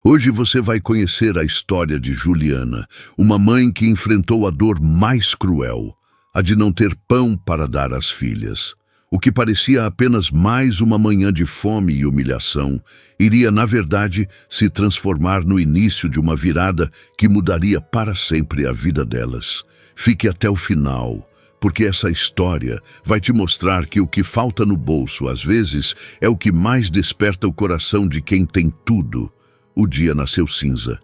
Hoje você vai conhecer a história de Juliana, uma mãe que enfrentou a dor mais cruel, a de não ter pão para dar às filhas. O que parecia apenas mais uma manhã de fome e humilhação, iria, na verdade, se transformar no início de uma virada que mudaria para sempre a vida delas. Fique até o final, porque essa história vai te mostrar que o que falta no bolso, às vezes, é o que mais desperta o coração de quem tem tudo. O dia nasceu cinza.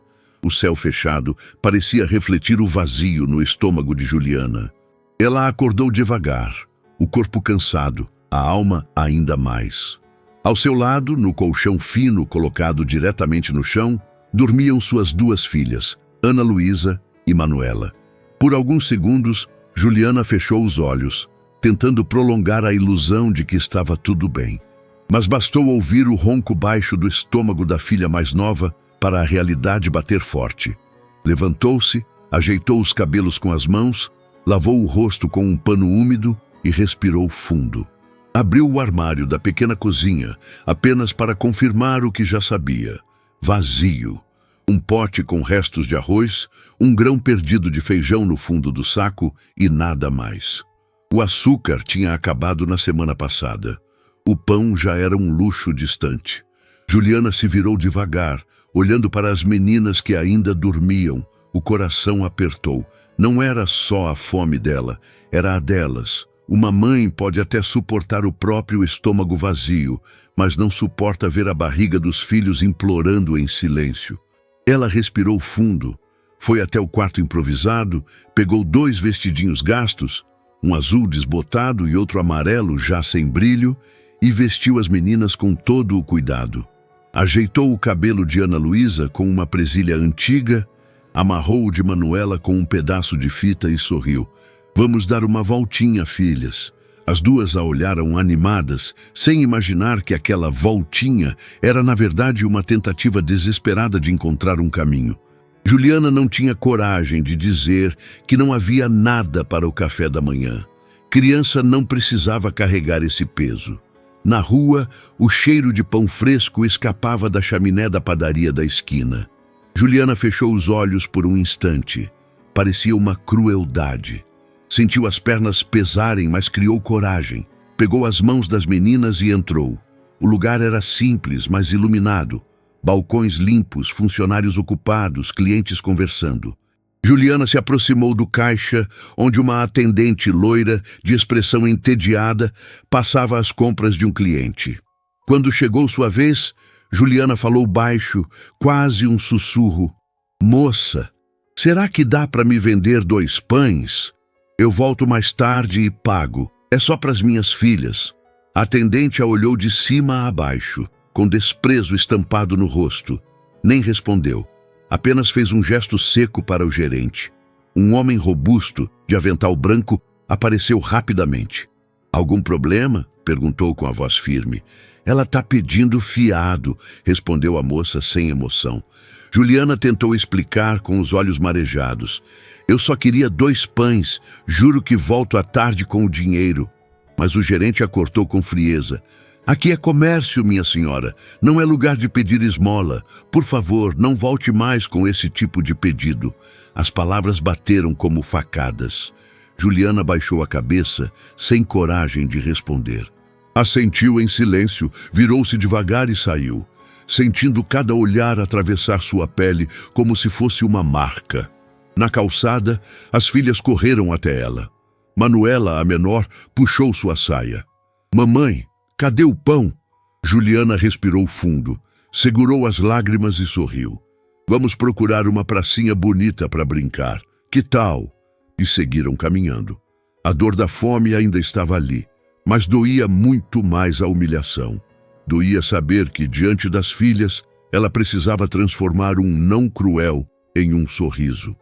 O céu fechado parecia refletir o vazio no estômago de Juliana. Ela acordou devagar, o corpo cansado, a alma ainda mais. Ao seu lado, no colchão fino colocado diretamente no chão, dormiam suas duas filhas, Ana Luísa e Manuela. Por alguns segundos, Juliana fechou os olhos, tentando prolongar a ilusão de que estava tudo bem. Mas bastou ouvir o ronco baixo do estômago da filha mais nova para a realidade bater forte. Levantou-se, ajeitou os cabelos com as mãos, lavou o rosto com um pano úmido e respirou fundo. Abriu o armário da pequena cozinha, apenas para confirmar o que já sabia. Vazio. Um pote com restos de arroz, um grão perdido de feijão no fundo do saco e nada mais. O açúcar tinha acabado na semana passada. O pão já era um luxo distante. Juliana se virou devagar, olhando para as meninas que ainda dormiam. O coração apertou. Não era só a fome dela, era a delas. Uma mãe pode até suportar o próprio estômago vazio, mas não suporta ver a barriga dos filhos implorando em silêncio. Ela respirou fundo, foi até o quarto improvisado, pegou 2 vestidinhos gastos, um azul desbotado e outro amarelo já sem brilho, e vestiu as meninas com todo o cuidado. Ajeitou o cabelo de Ana Luísa com uma presilha antiga, amarrou o de Manuela com um pedaço de fita e sorriu. Vamos dar uma voltinha, filhas. As duas a olharam animadas, sem imaginar que aquela voltinha era, na verdade, uma tentativa desesperada de encontrar um caminho. Juliana não tinha coragem de dizer que não havia nada para o café da manhã. Criança não precisava carregar esse peso. Na rua, o cheiro de pão fresco escapava da chaminé da padaria da esquina. Juliana fechou os olhos por um instante. Parecia uma crueldade. Sentiu as pernas pesarem, mas criou coragem. Pegou as mãos das meninas e entrou. O lugar era simples, mas iluminado. Balcões limpos, funcionários ocupados, clientes conversando. Juliana se aproximou do caixa, onde uma atendente loira, de expressão entediada, passava as compras de um cliente. Quando chegou sua vez, Juliana falou baixo, quase um sussurro. Moça, será que dá para me vender 2 pães? Eu volto mais tarde e pago. É só para as minhas filhas. A atendente a olhou de cima a baixo, com desprezo estampado no rosto. Nem respondeu. Apenas fez um gesto seco para o gerente. Um homem robusto, de avental branco, apareceu rapidamente. Algum problema? Perguntou com a voz firme. Ela tá pedindo fiado, respondeu a moça sem emoção. Juliana tentou explicar com os olhos marejados. Eu só queria 2 pães, juro que volto à tarde com o dinheiro. Mas o gerente a cortou com frieza. Aqui é comércio, minha senhora. Não é lugar de pedir esmola. Por favor, não volte mais com esse tipo de pedido. As palavras bateram como facadas. Juliana baixou a cabeça, sem coragem de responder. Assentiu em silêncio, virou-se devagar e saiu, sentindo cada olhar atravessar sua pele como se fosse uma marca. Na calçada, as filhas correram até ela. Manuela, a menor, puxou sua saia. Mamãe, cadê o pão? Juliana respirou fundo, segurou as lágrimas e sorriu. Vamos procurar uma pracinha bonita para brincar. Que tal? E seguiram caminhando. A dor da fome ainda estava ali, mas doía muito mais a humilhação. Doía saber que, diante das filhas, ela precisava transformar um não cruel em um sorriso.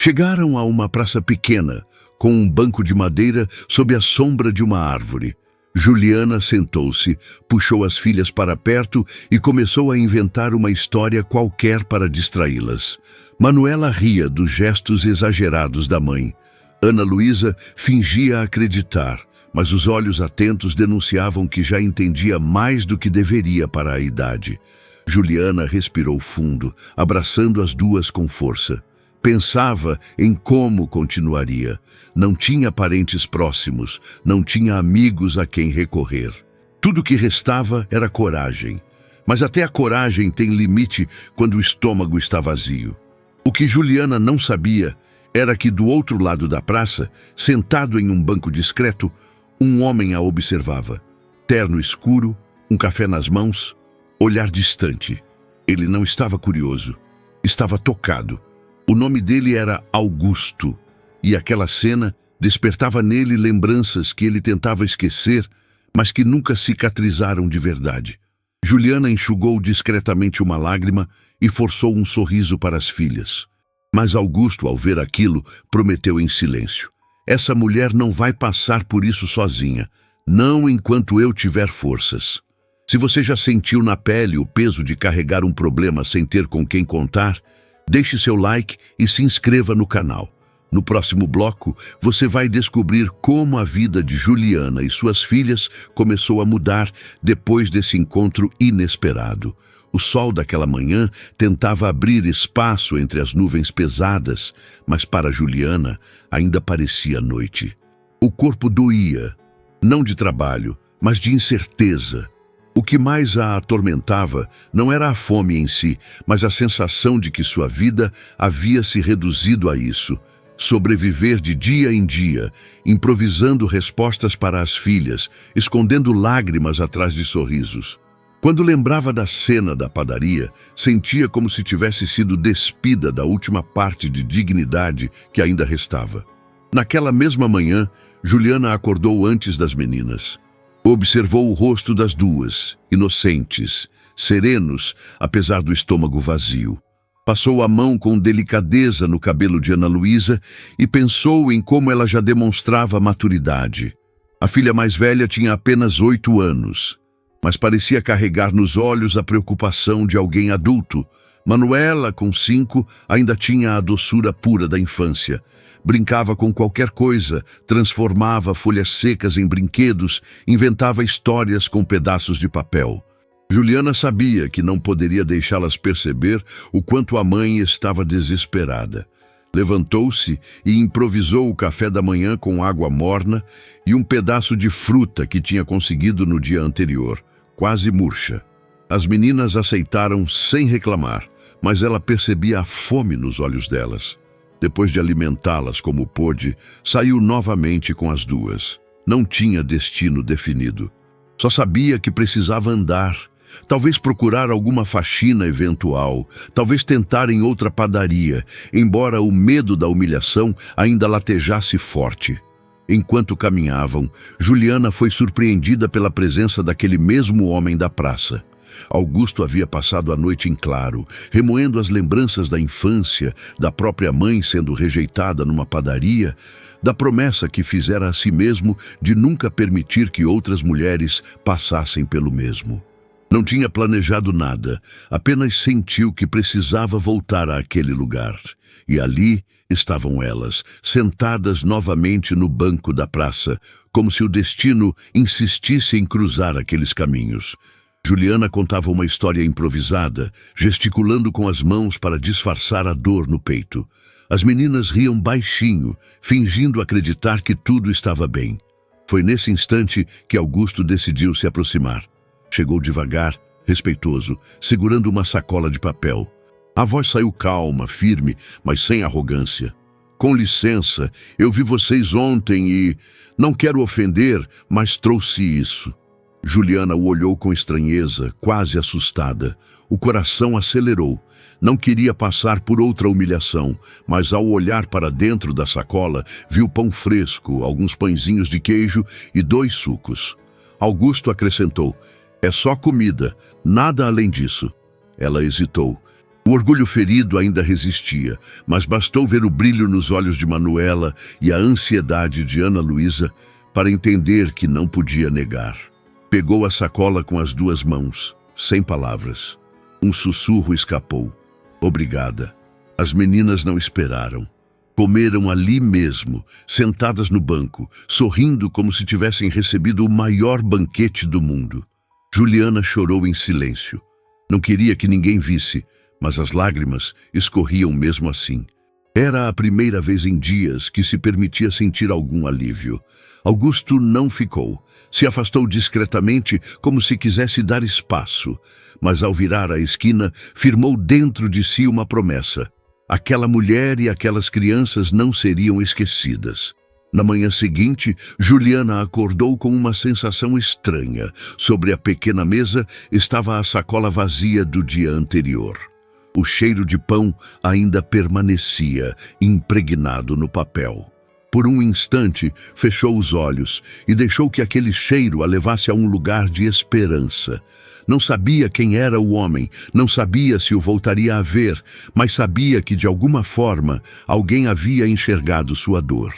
Chegaram a uma praça pequena, com um banco de madeira sob a sombra de uma árvore. Juliana sentou-se, puxou as filhas para perto e começou a inventar uma história qualquer para distraí-las. Manuela ria dos gestos exagerados da mãe. Ana Luísa fingia acreditar, mas os olhos atentos denunciavam que já entendia mais do que deveria para a idade. Juliana respirou fundo, abraçando as duas com força. Pensava em como continuaria. Não tinha parentes próximos, não tinha amigos a quem recorrer. Tudo que restava era coragem. Mas até a coragem tem limite quando o estômago está vazio. O que Juliana não sabia era que do outro lado da praça, sentado em um banco discreto, um homem a observava. Terno escuro, um café nas mãos, olhar distante. Ele não estava curioso, estava tocado. O nome dele era Augusto, e aquela cena despertava nele lembranças que ele tentava esquecer, mas que nunca cicatrizaram de verdade. Juliana enxugou discretamente uma lágrima e forçou um sorriso para as filhas. Mas Augusto, ao ver aquilo, prometeu em silêncio. Essa mulher não vai passar por isso sozinha, não enquanto eu tiver forças. Se você já sentiu na pele o peso de carregar um problema sem ter com quem contar, deixe seu like e se inscreva no canal. No próximo bloco, você vai descobrir como a vida de Juliana e suas filhas começou a mudar depois desse encontro inesperado. O sol daquela manhã tentava abrir espaço entre as nuvens pesadas, mas para Juliana ainda parecia noite. O corpo doía, não de trabalho, mas de incerteza. O que mais a atormentava não era a fome em si, mas a sensação de que sua vida havia se reduzido a isso. Sobreviver de dia em dia, improvisando respostas para as filhas, escondendo lágrimas atrás de sorrisos. Quando lembrava da cena da padaria, sentia como se tivesse sido despida da última parte de dignidade que ainda restava. Naquela mesma manhã, Juliana acordou antes das meninas. Observou o rosto das duas, inocentes, serenos, apesar do estômago vazio. Passou a mão com delicadeza no cabelo de Ana Luísa e pensou em como ela já demonstrava maturidade. A filha mais velha tinha apenas 8 anos, mas parecia carregar nos olhos a preocupação de alguém adulto. Manuela, com 5, ainda tinha a doçura pura da infância. Brincava com qualquer coisa, transformava folhas secas em brinquedos, inventava histórias com pedaços de papel. Juliana sabia que não poderia deixá-las perceber o quanto a mãe estava desesperada. Levantou-se e improvisou o café da manhã com água morna e um pedaço de fruta que tinha conseguido no dia anterior, quase murcha. As meninas aceitaram sem reclamar, mas ela percebia a fome nos olhos delas. Depois de alimentá-las como pôde, saiu novamente com as duas. Não tinha destino definido. Só sabia que precisava andar. Talvez procurar alguma faxina eventual, talvez tentar em outra padaria, embora o medo da humilhação ainda latejasse forte. Enquanto caminhavam, Juliana foi surpreendida pela presença daquele mesmo homem da praça. Augusto havia passado a noite em claro, remoendo as lembranças da infância, da própria mãe sendo rejeitada numa padaria, da promessa que fizera a si mesmo de nunca permitir que outras mulheres passassem pelo mesmo. Não tinha planejado nada, apenas sentiu que precisava voltar àquele lugar. E ali estavam elas, sentadas novamente no banco da praça, como se o destino insistisse em cruzar aqueles caminhos. Juliana contava uma história improvisada, gesticulando com as mãos para disfarçar a dor no peito. As meninas riam baixinho, fingindo acreditar que tudo estava bem. Foi nesse instante que Augusto decidiu se aproximar. Chegou devagar, respeitoso, segurando uma sacola de papel. A voz saiu calma, firme, mas sem arrogância. Com licença, eu vi vocês ontem e... Não quero ofender, mas trouxe isso. Juliana o olhou com estranheza, quase assustada. O coração acelerou. Não queria passar por outra humilhação, mas ao olhar para dentro da sacola, viu pão fresco, alguns pãezinhos de queijo e 2 sucos. Augusto acrescentou: "É só comida, nada além disso." Ela hesitou. O orgulho ferido ainda resistia, mas bastou ver o brilho nos olhos de Manuela e a ansiedade de Ana Luísa para entender que não podia negar. Pegou a sacola com as 2 mãos, sem palavras. Um sussurro escapou. "Obrigada." As meninas não esperaram. Comeram ali mesmo, sentadas no banco, sorrindo como se tivessem recebido o maior banquete do mundo. Juliana chorou em silêncio. Não queria que ninguém visse, mas as lágrimas escorriam mesmo assim. Era a primeira vez em dias que se permitia sentir algum alívio. Augusto não ficou. Se afastou discretamente, como se quisesse dar espaço. Mas ao virar a esquina, firmou dentro de si uma promessa. Aquela mulher e aquelas crianças não seriam esquecidas. Na manhã seguinte, Juliana acordou com uma sensação estranha. Sobre a pequena mesa estava a sacola vazia do dia anterior. O cheiro de pão ainda permanecia impregnado no papel. Por um instante, fechou os olhos e deixou que aquele cheiro a levasse a um lugar de esperança. Não sabia quem era o homem, não sabia se o voltaria a ver, mas sabia que, de alguma forma, alguém havia enxergado sua dor.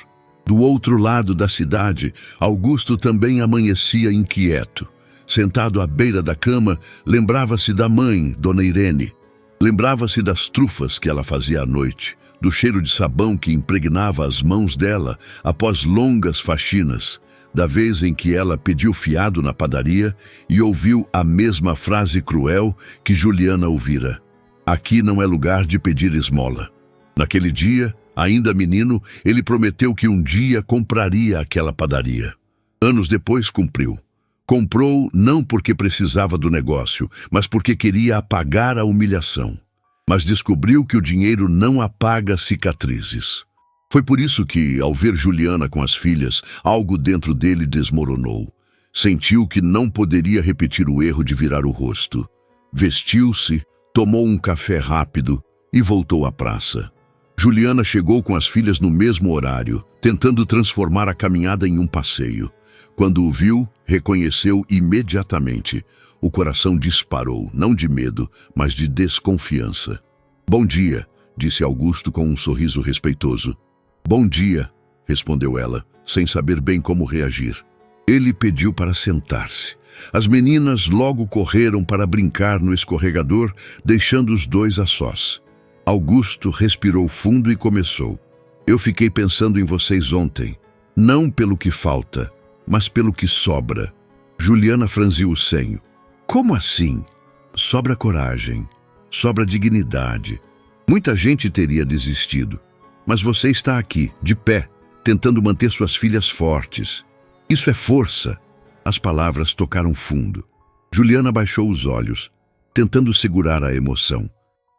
Do outro lado da cidade, Augusto também amanhecia inquieto. Sentado à beira da cama, lembrava-se da mãe, Dona Irene. Lembrava-se das trufas que ela fazia à noite, do cheiro de sabão que impregnava as mãos dela após longas faxinas, da vez em que ela pediu fiado na padaria e ouviu a mesma frase cruel que Juliana ouvira: "Aqui não é lugar de pedir esmola." Naquele dia, ainda menino, ele prometeu que um dia compraria aquela padaria. Anos depois, cumpriu. Comprou não porque precisava do negócio, mas porque queria apagar a humilhação. Mas descobriu que o dinheiro não apaga cicatrizes. Foi por isso que, ao ver Juliana com as filhas, algo dentro dele desmoronou. Sentiu que não poderia repetir o erro de virar o rosto. Vestiu-se, tomou um café rápido e voltou à praça. Juliana chegou com as filhas no mesmo horário, tentando transformar a caminhada em um passeio. Quando o viu, reconheceu imediatamente. O coração disparou, não de medo, mas de desconfiança. "Bom dia", disse Augusto com um sorriso respeitoso. "Bom dia", respondeu ela, sem saber bem como reagir. Ele pediu para sentar-se. As meninas logo correram para brincar no escorregador, deixando os dois a sós. Augusto respirou fundo e começou: "Eu fiquei pensando em vocês ontem, não pelo que falta, mas pelo que sobra." Juliana franziu o senho. "Como assim?" "Sobra coragem, sobra dignidade. Muita gente teria desistido, mas você está aqui, de pé, tentando manter suas filhas fortes. Isso é força." As palavras tocaram fundo. Juliana baixou os olhos, tentando segurar a emoção.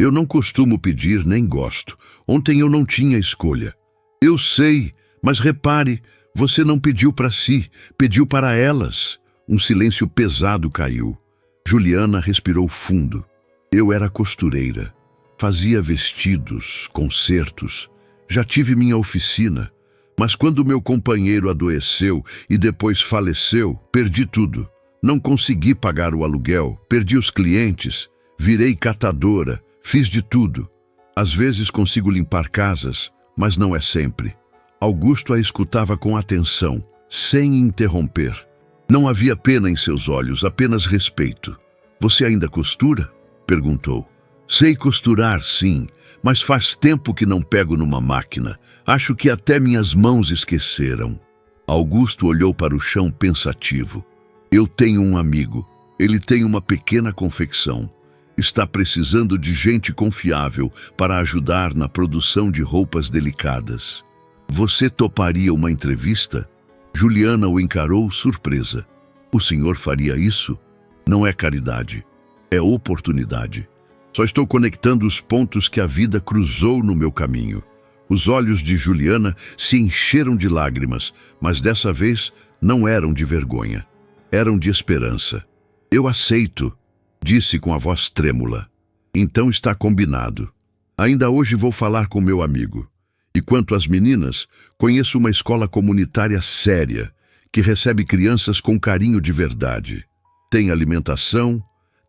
"Eu não costumo pedir nem gosto. Ontem eu não tinha escolha." "Eu sei, mas repare, você não pediu para si, pediu para elas." Um silêncio pesado caiu. Juliana respirou fundo. "Eu era costureira. Fazia vestidos, concertos. Já tive minha oficina. Mas quando meu companheiro adoeceu e depois faleceu, perdi tudo. Não consegui pagar o aluguel, perdi os clientes, virei catadora, fiz de tudo. Às vezes consigo limpar casas, mas não é sempre." Augusto a escutava com atenção, sem interromper. Não havia pena em seus olhos, apenas respeito. "Você ainda costura?" perguntou. "Sei costurar, sim, mas faz tempo que não pego numa máquina. Acho que até minhas mãos esqueceram." Augusto olhou para o chão pensativo. "Eu tenho um amigo. Ele tem uma pequena confecção. Está precisando de gente confiável para ajudar na produção de roupas delicadas. Você toparia uma entrevista?" Juliana o encarou surpresa. "O senhor faria isso? Não é caridade, é oportunidade. Só estou conectando os pontos que a vida cruzou no meu caminho." Os olhos de Juliana se encheram de lágrimas, mas dessa vez não eram de vergonha. Eram de esperança. "Eu aceito", disse com a voz trêmula. "Então está combinado. Ainda hoje vou falar com meu amigo. E quanto às meninas, conheço uma escola comunitária séria, que recebe crianças com carinho de verdade. Tem alimentação,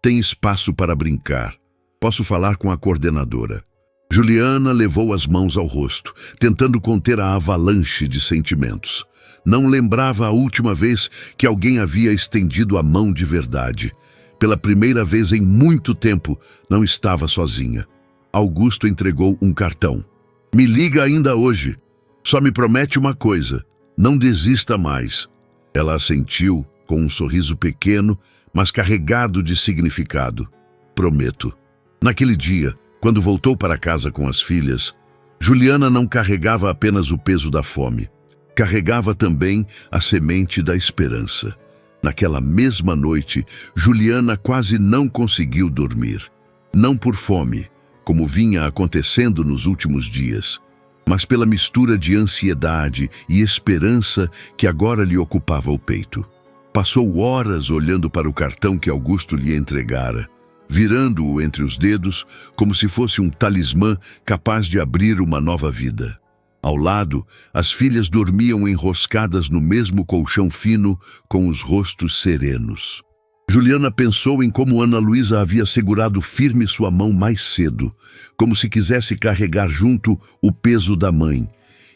tem espaço para brincar. Posso falar com a coordenadora." Juliana levou as mãos ao rosto, tentando conter a avalanche de sentimentos. Não lembrava a última vez que alguém havia estendido a mão de verdade. Pela primeira vez em muito tempo, não estava sozinha. Augusto entregou um cartão. "Me liga ainda hoje. Só me promete uma coisa: não desista mais." Ela assentiu com um sorriso pequeno, mas carregado de significado. prometo. Naquele dia, quando voltou para casa com as filhas, Juliana não carregava apenas o peso da fome, carregava também a semente da esperança. Naquela mesma noite, Juliana quase não conseguiu dormir. Não por fome, como vinha acontecendo nos últimos dias, mas pela mistura de ansiedade e esperança que agora lhe ocupava o peito. Passou horas olhando para o cartão que Augusto lhe entregara, virando-o entre os dedos como se fosse um talismã capaz de abrir uma nova vida. Ao lado, as filhas dormiam enroscadas no mesmo colchão fino, com os rostos serenos. Juliana pensou em como Ana Luísa havia segurado firme sua mão mais cedo, como se quisesse carregar junto o peso da mãe,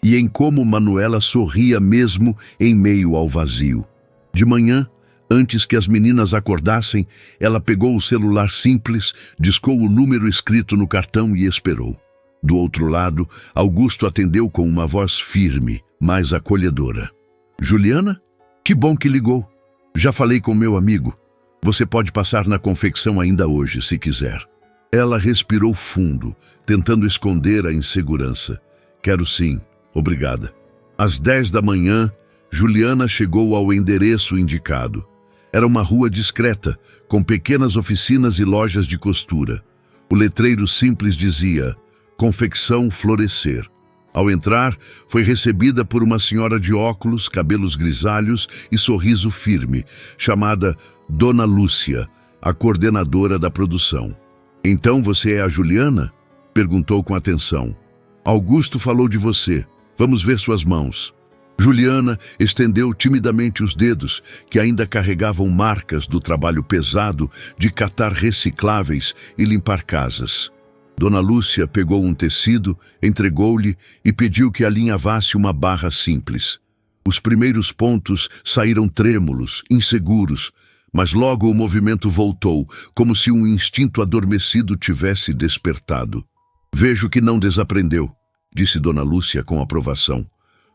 e em como Manuela sorria mesmo em meio ao vazio. De manhã, antes que as meninas acordassem, ela pegou o celular simples, discou o número escrito no cartão e esperou. Do outro lado, Augusto atendeu com uma voz firme, mas acolhedora. Juliana? Que bom que ligou. Já falei com meu amigo. Você pode passar na confecção ainda hoje, se quiser. Ela respirou fundo, tentando esconder a insegurança. Quero sim, obrigada. Às 10 da manhã, Juliana chegou ao endereço indicado. Era uma rua discreta, com pequenas oficinas e lojas de costura. O letreiro simples dizia: Confecção Florescer. Ao entrar, foi recebida por uma senhora de óculos, cabelos grisalhos e sorriso firme, chamada Dona Lúcia, a coordenadora da produção. Então você é a Juliana? Perguntou com atenção. Augusto falou de você. Vamos ver suas mãos. Juliana estendeu timidamente os dedos, que ainda carregavam marcas do trabalho pesado de catar recicláveis e limpar casas. Dona Lúcia pegou um tecido, entregou-lhe e pediu que alinhavasse uma barra simples. Os primeiros pontos saíram trêmulos, inseguros, mas logo o movimento voltou, como se um instinto adormecido tivesse despertado. Vejo que não desaprendeu, disse Dona Lúcia com aprovação.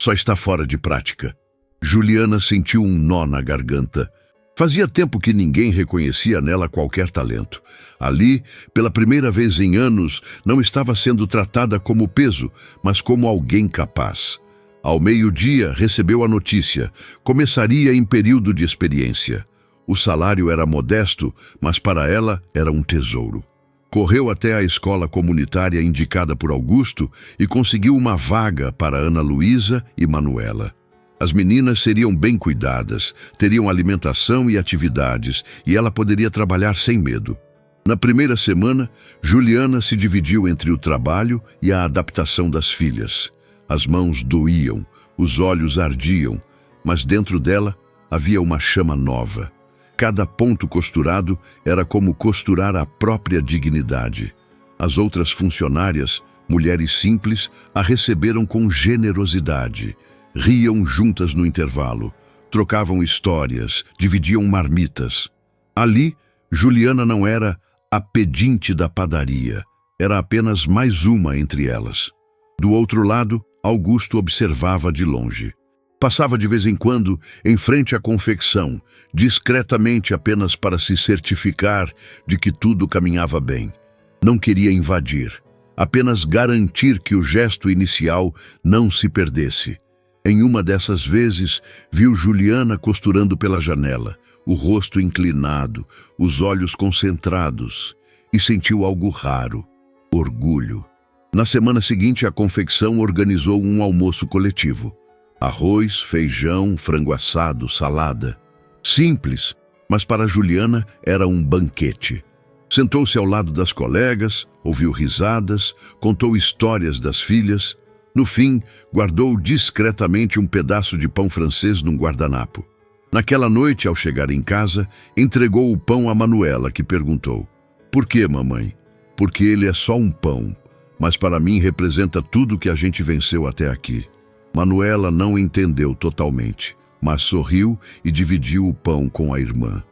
Só está fora de prática. Juliana sentiu um nó na garganta. Fazia tempo que ninguém reconhecia nela qualquer talento. Ali, pela primeira vez em anos, não estava sendo tratada como peso, mas como alguém capaz. Ao meio-dia, recebeu a notícia. Começaria em período de experiência. O salário era modesto, mas para ela era um tesouro. Correu até a escola comunitária indicada por Augusto e conseguiu uma vaga para Ana Luísa e Manuela. As meninas seriam bem cuidadas, teriam alimentação e atividades, e ela poderia trabalhar sem medo. Na primeira semana, Juliana se dividiu entre o trabalho e a adaptação das filhas. As mãos doíam, os olhos ardiam, mas dentro dela havia uma chama nova. Cada ponto costurado era como costurar a própria dignidade. As outras funcionárias, mulheres simples, a receberam com generosidade. Riam juntas no intervalo, trocavam histórias, dividiam marmitas. Ali, Juliana não era a pedinte da padaria, era apenas mais uma entre elas. Do outro lado, Augusto observava de longe. Passava de vez em quando em frente à confecção, discretamente apenas para se certificar de que tudo caminhava bem. Não queria invadir, apenas garantir que o gesto inicial não se perdesse. Em uma dessas vezes, viu Juliana costurando pela janela, o rosto inclinado, os olhos concentrados, e sentiu algo raro, orgulho. Na semana seguinte, a confecção organizou um almoço coletivo. Arroz, feijão, frango assado, salada. Simples, mas para Juliana era um banquete. Sentou-se ao lado das colegas, ouviu risadas, contou histórias das filhas. No fim, guardou discretamente um pedaço de pão francês num guardanapo. Naquela noite, ao chegar em casa, entregou o pão a Manuela, que perguntou: Por que, mamãe? Porque ele é só um pão, mas para mim representa tudo que a gente venceu até aqui. Manuela não entendeu totalmente, mas sorriu e dividiu o pão com a irmã.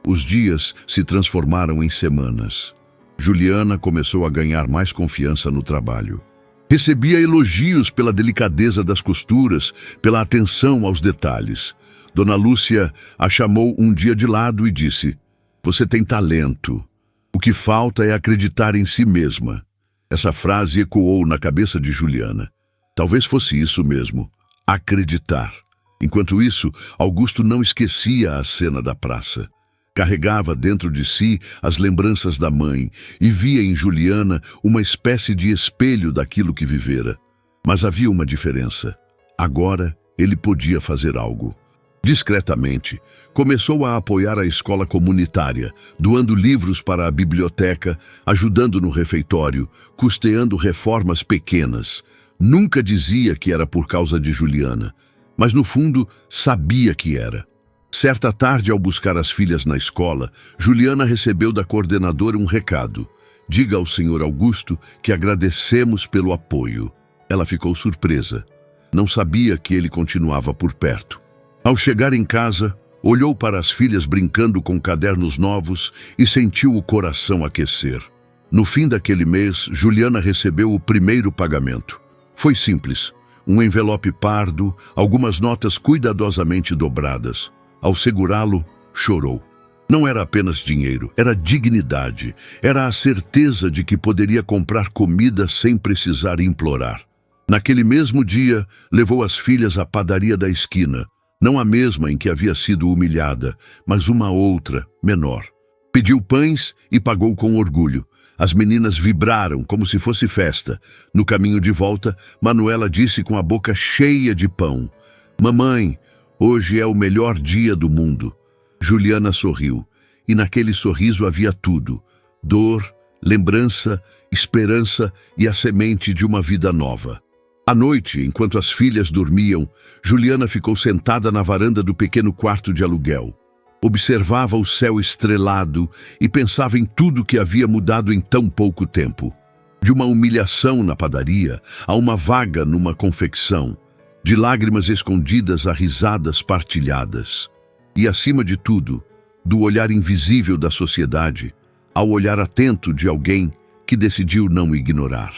Os dias se transformaram em semanas. Juliana começou a ganhar mais confiança no trabalho. Recebia elogios pela delicadeza das costuras, pela atenção aos detalhes. Dona Lúcia a chamou um dia de lado e disse: Você tem talento. O que falta é acreditar em si mesma. Essa frase ecoou na cabeça de Juliana. Talvez fosse isso mesmo, acreditar. Enquanto isso, Augusto não esquecia a cena da praça. Carregava dentro de si as lembranças da mãe e via em Juliana uma espécie de espelho daquilo que vivera. Mas havia uma diferença. Agora ele podia fazer algo. Discretamente, começou a apoiar a escola comunitária, doando livros para a biblioteca, ajudando no refeitório, custeando reformas pequenas. Nunca dizia que era por causa de Juliana, mas no fundo sabia que era. Certa tarde, ao buscar as filhas na escola, Juliana recebeu da coordenadora um recado. Diga ao Sr. Augusto que agradecemos pelo apoio. Ela ficou surpresa. Não sabia que ele continuava por perto. Ao chegar em casa, olhou para as filhas brincando com cadernos novos e sentiu o coração aquecer. No fim daquele mês, Juliana recebeu o primeiro pagamento. Foi simples, um envelope pardo, algumas notas cuidadosamente dobradas. Ao segurá-lo, chorou. Não era apenas dinheiro, era dignidade, era a certeza de que poderia comprar comida sem precisar implorar. Naquele mesmo dia, levou as filhas à padaria da esquina. Não a mesma em que havia sido humilhada, mas uma outra, menor. Pediu pães e pagou com orgulho. As meninas vibraram como se fosse festa. No caminho de volta, Manuela disse com a boca cheia de pão: "Mamãe, hoje é o melhor dia do mundo." Juliana sorriu, e naquele sorriso havia tudo: dor, lembrança, esperança e a semente de uma vida nova. À noite, enquanto as filhas dormiam, Juliana ficou sentada na varanda do pequeno quarto de aluguel. Observava o céu estrelado e pensava em tudo que havia mudado em tão pouco tempo. De uma humilhação na padaria a uma vaga numa confecção, de lágrimas escondidas a risadas partilhadas. E, acima de tudo, do olhar invisível da sociedade ao olhar atento de alguém que decidiu não ignorar.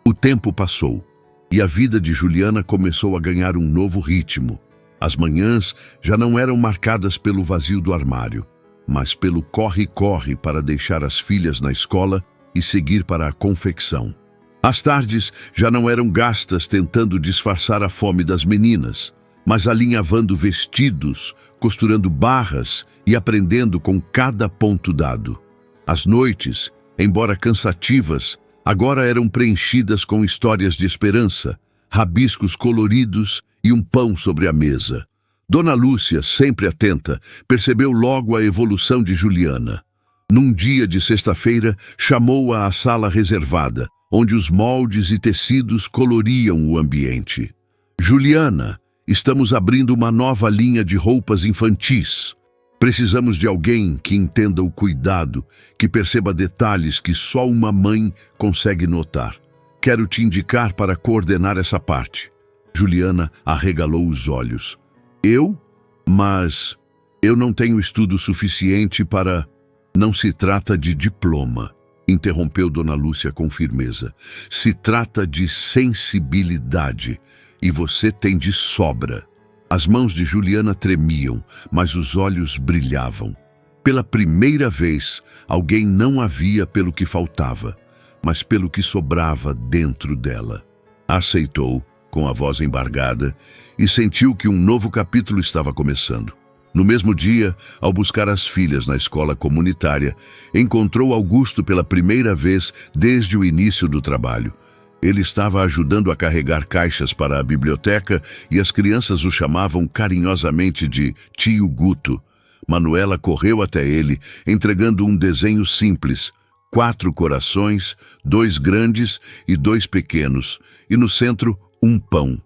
O tempo passou. E a vida de Juliana começou a ganhar um novo ritmo. As manhãs já não eram marcadas pelo vazio do armário, mas pelo corre-corre para deixar as filhas na escola e seguir para a confecção. As tardes já não eram gastas tentando disfarçar a fome das meninas, mas alinhavando vestidos, costurando barras e aprendendo com cada ponto dado. As noites, embora cansativas, agora eram preenchidas com histórias de esperança, rabiscos coloridos e um pão sobre a mesa. Dona Lúcia, sempre atenta, percebeu logo a evolução de Juliana. Num dia de sexta-feira, chamou-a à sala reservada, onde os moldes e tecidos coloriam o ambiente. "Juliana, estamos abrindo uma nova linha de roupas infantis. Precisamos de alguém que entenda o cuidado, que perceba detalhes que só uma mãe consegue notar. Quero te indicar para coordenar essa parte." Juliana arregalou os olhos. "Eu? Mas eu não tenho estudo suficiente para..." "Não se trata de diploma", interrompeu Dona Lúcia com firmeza. "Se trata de sensibilidade, e você tem de sobra." As mãos de Juliana tremiam, mas os olhos brilhavam. Pela primeira vez, alguém não a via pelo que faltava, mas pelo que sobrava dentro dela. Aceitou, com a voz embargada, e sentiu que um novo capítulo estava começando. No mesmo dia, ao buscar as filhas na escola comunitária, encontrou Augusto pela primeira vez desde o início do trabalho. Ele estava ajudando a carregar caixas para a biblioteca e as crianças o chamavam carinhosamente de Tio Guto. Manuela correu até ele, entregando um desenho simples: 4 corações, 2 grandes e 2 pequenos, e no centro, um pão.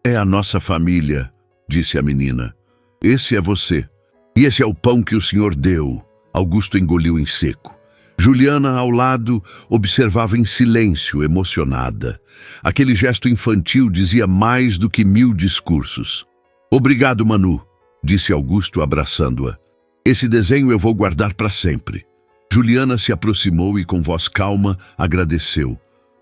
"É a nossa família", disse a menina. "Esse é você. E esse é o pão que o senhor deu." Augusto engoliu em seco. Juliana, ao lado, observava em silêncio, emocionada. Aquele gesto infantil dizia mais do que 1000 discursos. "Obrigado, Manu", disse Augusto, abraçando-a. "Esse desenho eu vou guardar para sempre." Juliana se aproximou e, com voz calma, agradeceu.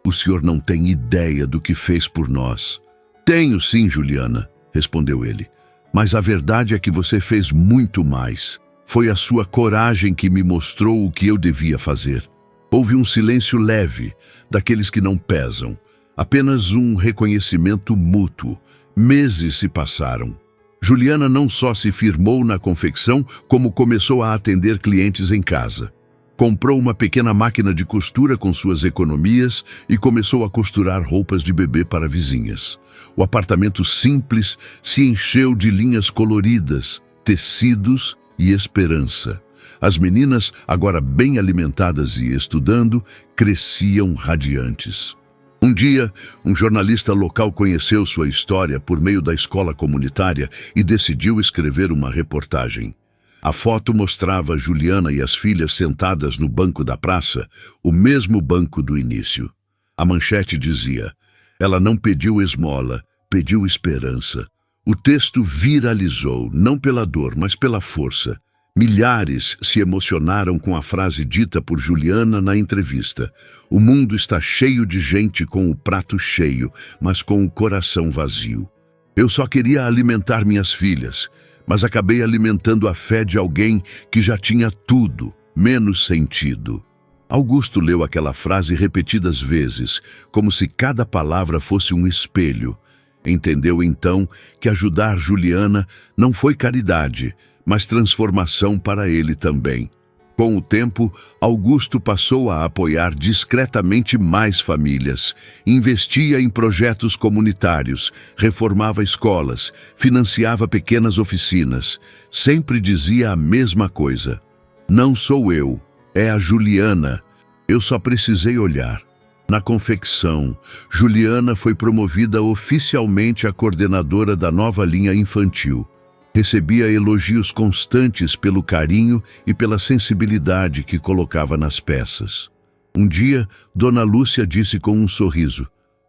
"O senhor não tem ideia do que fez por nós." "Tenho sim, Juliana", respondeu ele. "Mas a verdade é que você fez muito mais. Foi a sua coragem que me mostrou o que eu devia fazer." Houve um silêncio leve, daqueles que não pesam. Apenas um reconhecimento mútuo. Meses se passaram. Juliana não só se firmou na confecção, como começou a atender clientes em casa. Comprou uma pequena máquina de costura com suas economias e começou a costurar roupas de bebê para vizinhas. O apartamento simples se encheu de linhas coloridas, tecidos e esperança. As meninas, agora bem alimentadas e estudando, cresciam radiantes. Um dia, um jornalista local conheceu sua história por meio da escola comunitária e decidiu escrever uma reportagem. A foto mostrava Juliana e as filhas sentadas no banco da praça, o mesmo banco do início. A manchete dizia: "Ela não pediu esmola, pediu esperança." O texto viralizou, não pela dor, mas pela força. Milhares se emocionaram com a frase dita por Juliana na entrevista: "O mundo está cheio de gente com o prato cheio, mas com o coração vazio. Eu só queria alimentar minhas filhas, mas acabei alimentando a fé de alguém que já tinha tudo, menos sentido." Augusto leu aquela frase repetidas vezes, como se cada palavra fosse um espelho. Entendeu então que ajudar Juliana não foi caridade, mas transformação para ele também. Com o tempo, Augusto passou a apoiar discretamente mais famílias, investia em projetos comunitários, reformava escolas, financiava pequenas oficinas. Sempre dizia a mesma coisa: "Não sou eu, é a Juliana. Eu só precisei olhar." Na confecção, Juliana foi promovida oficialmente a coordenadora da nova linha infantil. Recebia elogios constantes pelo carinho e pela sensibilidade que colocava nas peças. Um dia, Dona Lúcia disse com um sorriso: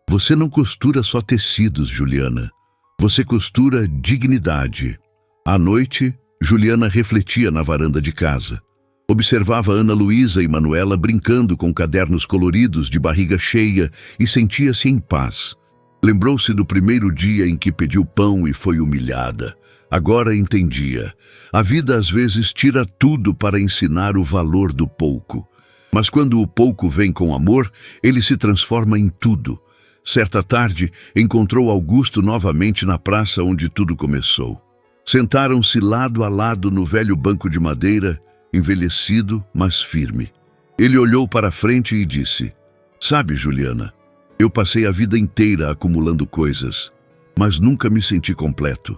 "Você não costura só tecidos, Juliana. Você costura dignidade." À noite, Juliana refletia na varanda de casa. Observava Ana Luísa e Manuela brincando com cadernos coloridos de barriga cheia e sentia-se em paz. Lembrou-se do primeiro dia em que pediu pão e foi humilhada. Agora entendia. A vida às vezes tira tudo para ensinar o valor do pouco. Mas quando o pouco vem com amor, ele se transforma em tudo. Certa tarde, encontrou Augusto novamente na praça onde tudo começou. Sentaram-se lado a lado no velho banco de madeira, envelhecido, mas firme. Ele olhou para a frente e disse: "Sabe, Juliana, eu passei a vida inteira acumulando coisas, mas nunca me senti completo.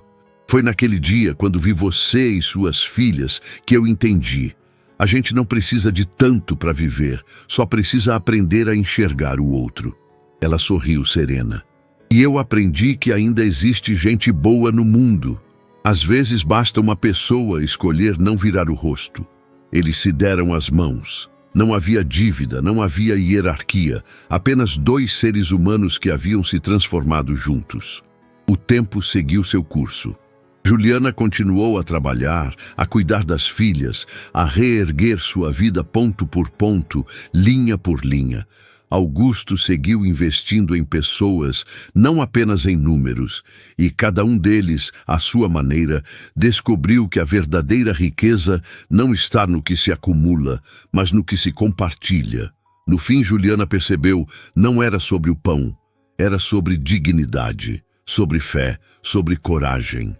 Foi naquele dia, quando vi você e suas filhas, que eu entendi. A gente não precisa de tanto para viver, só precisa aprender a enxergar o outro." Ela sorriu serena. "E eu aprendi que ainda existe gente boa no mundo. Às vezes basta uma pessoa escolher não virar o rosto." Eles se deram as mãos. Não havia dívida, não havia hierarquia, apenas dois seres humanos que haviam se transformado juntos. O tempo seguiu seu curso. Juliana continuou a trabalhar, a cuidar das filhas, a reerguer sua vida ponto por ponto, linha por linha. Augusto seguiu investindo em pessoas, não apenas em números, e cada um deles, à sua maneira, descobriu que a verdadeira riqueza não está no que se acumula, mas no que se compartilha. No fim, Juliana percebeu, não era sobre o pão, era sobre dignidade, sobre fé, sobre coragem.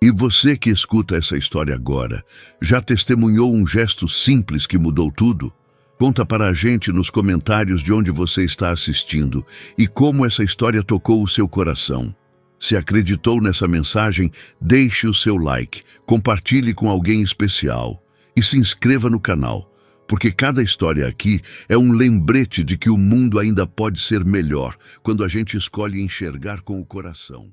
E você que escuta essa história agora, já testemunhou um gesto simples que mudou tudo? Conta para a gente nos comentários de onde você está assistindo e como essa história tocou o seu coração. Se acreditou nessa mensagem, deixe o seu like, compartilhe com alguém especial e se inscreva no canal, porque cada história aqui é um lembrete de que o mundo ainda pode ser melhor quando a gente escolhe enxergar com o coração.